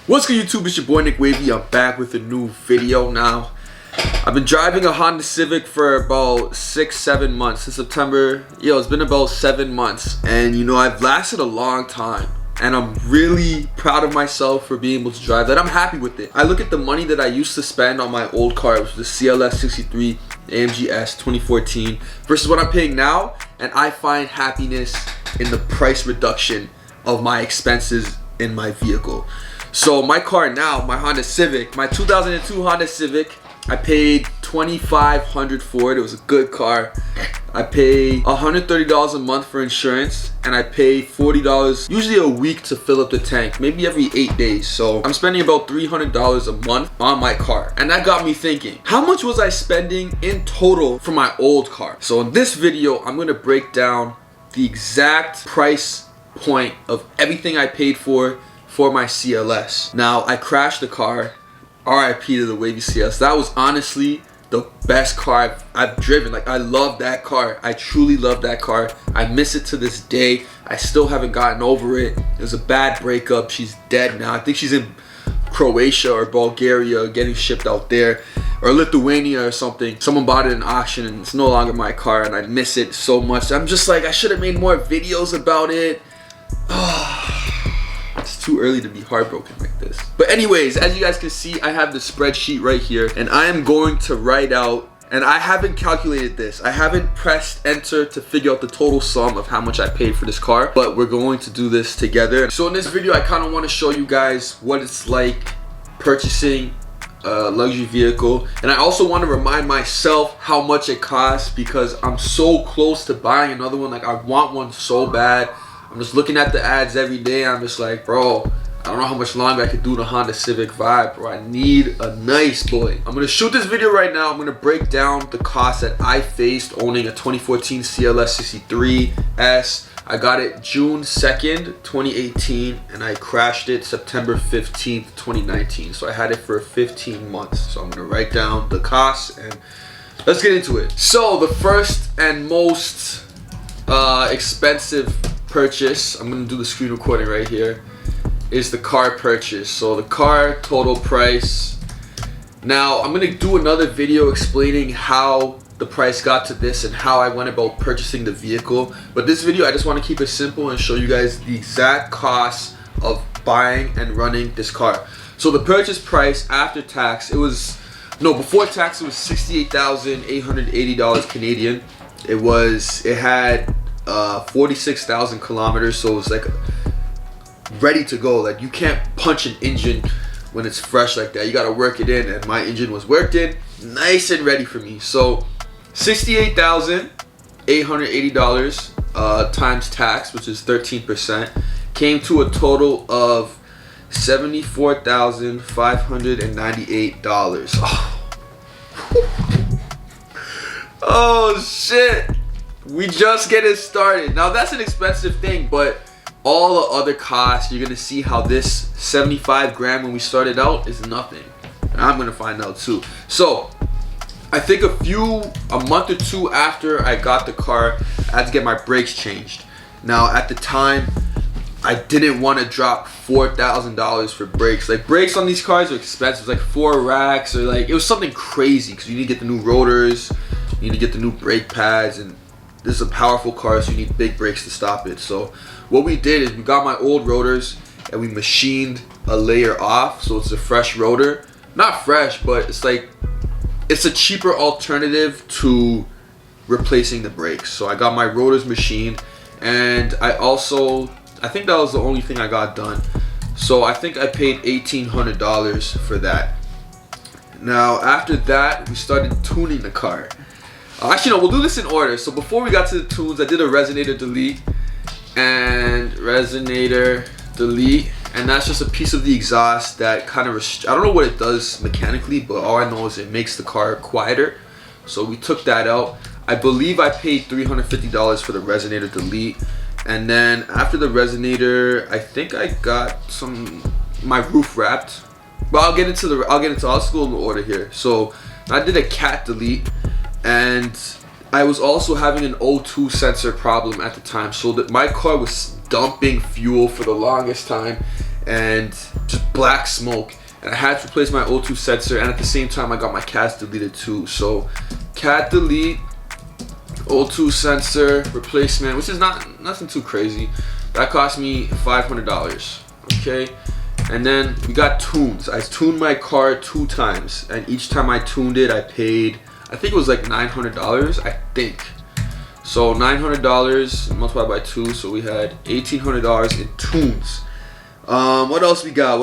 What's good, YouTube? It's your boy Nick Wavy. I'm back with a new video now. I've been driving a Honda Civic for about 6-7 months. Since September, it's been about 7 months. And you know, I've lasted a long time. And I'm really proud of myself for being able to drive that. I'm happy with it. I look at the money that I used to spend on my old car, which was the CLS 63 AMG S 2014, versus what I'm paying now. And I find happiness in the price reduction of my expenses in my vehicle. So my car now, my Honda Civic, my 2002 Honda Civic, I paid $2,500 for it. It was a good car. I pay $130 a month for insurance, and I pay $40 usually a week to fill up the tank, maybe every 8 days. So I'm spending about $300 a month on my car. And that got me thinking, how much was I spending in total for my old car? So in this video, I'm gonna break down the exact price point of everything I paid for my CLS. Now, I crashed the car. RIP to the Wavy CLS. That was honestly the best car I've driven. Like, I love that car. I truly love that car. I miss it to this day. I still haven't gotten over it. It was a bad breakup. She's dead now. I think she's in Croatia or Bulgaria, getting shipped out there, or Lithuania or something. Someone bought it in auction and it's no longer my car, and I miss it so much. I'm just like, I should have made more videos about it. It's too early to be heartbroken like this. But anyways, as you guys can see, I have the spreadsheet right here, and I am going to write out, and I haven't calculated this. I haven't pressed enter to figure out the total sum of how much I paid for this car, but we're going to do this together. So in this video, I kind of want to show you guys what it's like purchasing a luxury vehicle, and I also want to remind myself how much it costs, because I'm so close to buying another one. Like, I want one so bad. I'm just looking at the ads every day. I'm just like, bro, I don't know how much longer I could do the Honda Civic vibe, bro. I need a nice boy. I'm gonna shoot this video right now. I'm gonna break down the cost that I faced owning a 2014 CLS 63 S. I got it June 2nd, 2018, and I crashed it September 15th, 2019. So I had it for 15 months. So I'm gonna write down the costs and let's get into it. So the first and most expensive purchase, I'm gonna do the screen recording right here, is the car purchase. So the car total price. Now I'm gonna do another video explaining how the price got to this and how I went about purchasing the vehicle, but this video I just want to keep it simple and show you guys the exact cost of buying and running this car. So the purchase price after tax, before tax it was $68,880 Canadian. It had 46,000 kilometers, so it's like ready to go. Like, you can't punch an engine when it's fresh like that. You gotta work it in, and my engine was worked in, nice and ready for me. So $68,880 times tax, which is 13%, came to a total of $74,598. Oh shit, we just getting started. Now that's an expensive thing, but all the other costs, you're gonna see how this 75 grand when we started out is nothing. And I'm gonna find out too. So I think a month or two after I got the car, I had to get my brakes changed. Now at the time, I didn't want to drop $4,000 for brakes. Like, brakes on these cars are expensive, like 4 racks, or like, it was something crazy, because you need to get the new rotors, you need to get the new brake pads, and this is a powerful car, so you need big brakes to stop it. So what we did is we got my old rotors and we machined a layer off, so it's a fresh rotor. Not fresh, but it's like, it's a cheaper alternative to replacing the brakes. So I got my rotors machined, and I think that was the only thing I got done. So I think I paid $1,800 for that. Now after that, we started tuning the car. Actually, no, we'll do this in order. So before we got to the tunes, I did a resonator delete, and that's just a piece of the exhaust that kind of I don't know what it does mechanically, but all I know is it makes the car quieter. So we took that out. I believe I paid $350 for the resonator delete, and then after the resonator, I think I got my roof wrapped. But I'll just go in the order here. So I did a cat delete, and I was also having an O2 sensor problem at the time, so that my car was dumping fuel for the longest time, and just black smoke. And I had to replace my O2 sensor, and at the same time I got my CATs deleted too. So CAT delete, O2 sensor replacement, which is nothing too crazy. That cost me $500. Okay, and then we got tunes. I tuned my car 2 times, and each time I tuned it I paid, I think it was like $900, I think. So $900 multiplied by 2, so we had $1,800 in tunes. What else we got?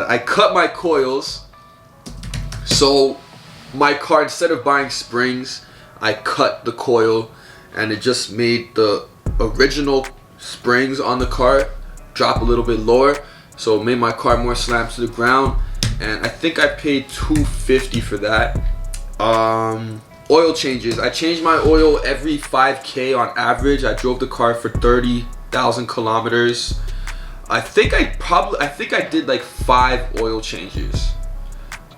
I cut my coils. So my car, instead of buying springs, I cut the coil, and it just made the original springs on the car drop a little bit lower, so it made my car more slammed to the ground. And I think I paid $250 for that. Oil changes. I changed my oil every 5K on average. I drove the car for 30,000 kilometers. I think I did like 5 oil changes.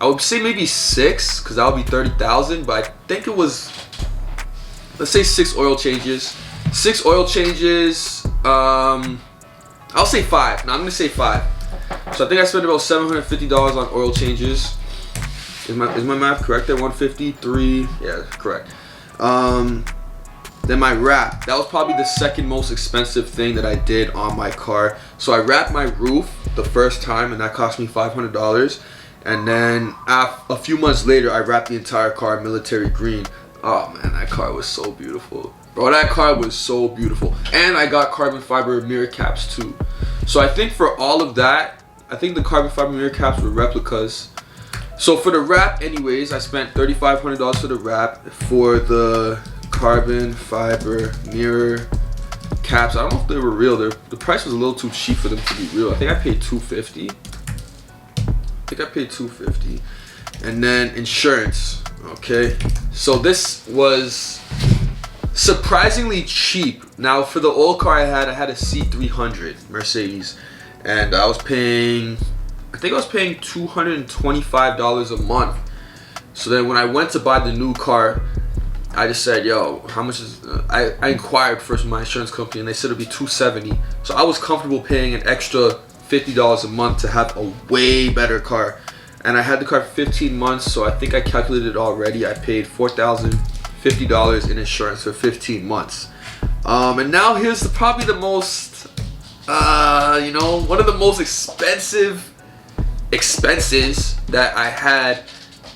I would say maybe 6, because that would be 30,000, but I think it was, let's say 6 oil changes. 6 oil changes, I'll say 5. No, I'm gonna say 5. So I think I spent about $750 on oil changes. Is my math correct there? 153, yeah, correct. Then my wrap, that was probably the second most expensive thing that I did on my car. So I wrapped my roof the first time, and that cost me $500. And then a few months later, I wrapped the entire car military green. Oh man, that car was so beautiful. Bro, that car was so beautiful. And I got carbon fiber mirror caps too. So I think for all of that, I think the carbon fiber mirror caps were replicas. So for the wrap anyways, I spent $3,500 for the wrap. For the carbon fiber mirror caps, I don't know if they were real. The price was a little too cheap for them to be real. I think I paid $250. And then insurance. Okay, so this was surprisingly cheap. Now for the old car I had a C300 Mercedes, and I think I was paying $225 a month. So then when I went to buy the new car, I just said, yo, how much is, I inquired first with my insurance company, and they said it'd be $270. So I was comfortable paying an extra $50 a month to have a way better car. And I had the car for 15 months, so I think I calculated it already. I paid $4,050 in insurance for 15 months. And now here's probably the most, one of the most expenses that I had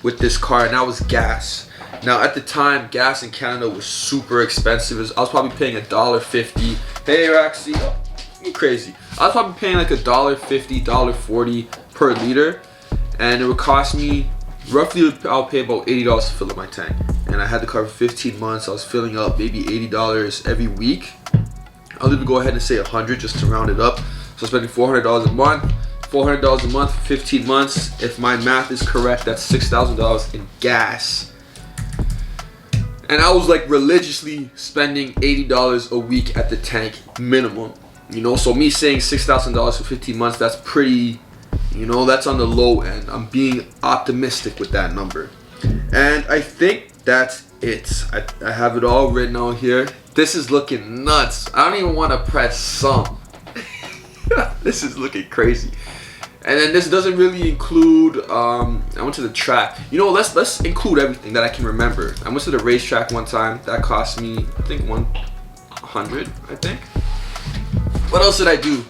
with this car, and that was gas. Now at the time, gas in Canada was super expensive. I was probably paying $1.50. Hey Roxy, you crazy. I was probably paying like $1.50, $1.40 per liter. And it would cost me roughly, I'll pay about $80 to fill up my tank. And I had the car for 15 months. I was filling up maybe $80 every week. I'll even go ahead and say $100 just to round it up. So I'm spending $400 a month. $400 a month for 15 months. If my math is correct, that's $6,000 in gas. And I was like religiously spending $80 a week at the tank minimum. So me saying $6,000 for 15 months, that's pretty, that's on the low end. I'm being optimistic with that number. And I think that's it. I have it all written out here. This is looking nuts. I don't even want to press some. This is looking crazy. And then this doesn't really include, I went to the track. Let's include everything that I can remember. I went to the racetrack one time. That cost me, I think, $100, I think. What else did I do?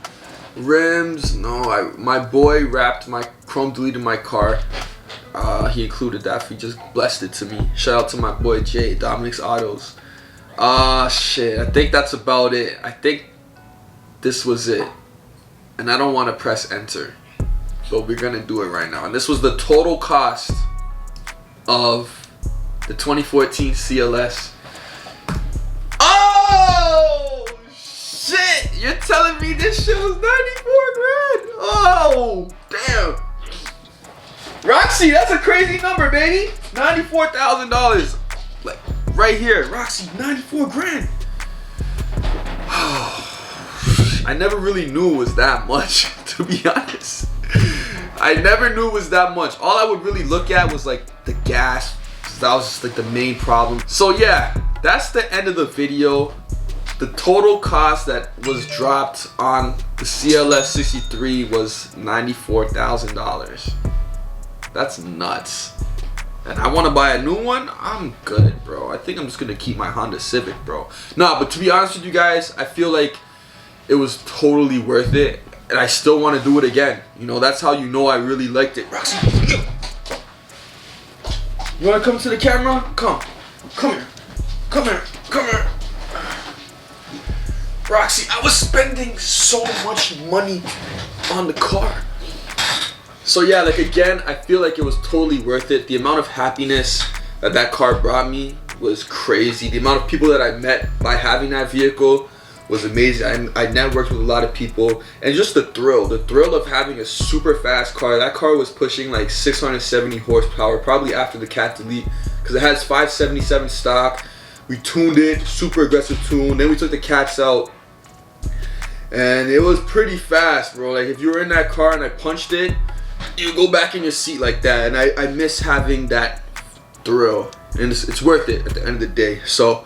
Rims, no, my boy wrapped my chrome deleted my car. He included that. He just blessed it to me. Shout out to my boy Jay, Dominic's Autos. Shit, I think that's about it. I think this was it. And I don't want to press enter. So we're gonna do it right now. And this was the total cost of the 2014 CLS. Oh shit! You're telling me this shit was 94 grand? Oh damn! Roxy, that's a crazy number, baby. $94,000, like right here. Roxy, 94 grand. I never really knew it was that much, to be honest. I never knew it was that much. All I would really look at was like the gas. That was just like the main problem. So yeah, that's the end of the video. The total cost that was dropped on the CLS 63 was $94,000. That's nuts. And I want to buy a new one. I'm good, bro. I think I'm just gonna keep my Honda Civic, bro. Nah, but to be honest with you guys, I feel like it was totally worth it, and I still want to do it again. You know, that's how you know I really liked it. Roxy, you want to come to the camera? Come here, come here, come here. Roxy, I was spending so much money on the car. So yeah, like again, I feel like it was totally worth it. The amount of happiness that that car brought me was crazy. The amount of people that I met by having that vehicle was amazing. I networked with a lot of people, and just the thrill of having a super fast car. That car was pushing like 670 horsepower, probably after the Cat Delete, because it has 577 stock. We tuned it, super aggressive tune. Then we took the cats out, and it was pretty fast, bro. Like if you were in that car and I punched it, you go back in your seat like that. And I miss having that thrill, and it's worth it at the end of the day. So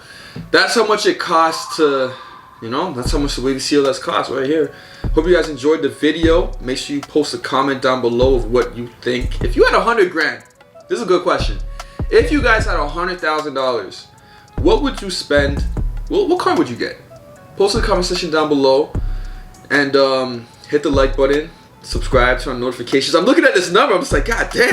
that's how much it costs to, you know, that's how much the Wavy CLS costs right here. Hope you guys enjoyed the video. Make sure you post a comment down below of what you think. If you had 100 grand, this is a good question. If you guys had $100,000, what would you spend? What car would you get? Post in the comment section down below, and hit the like button, subscribe, turn on notifications. I'm looking at this number, I'm just like, God damn.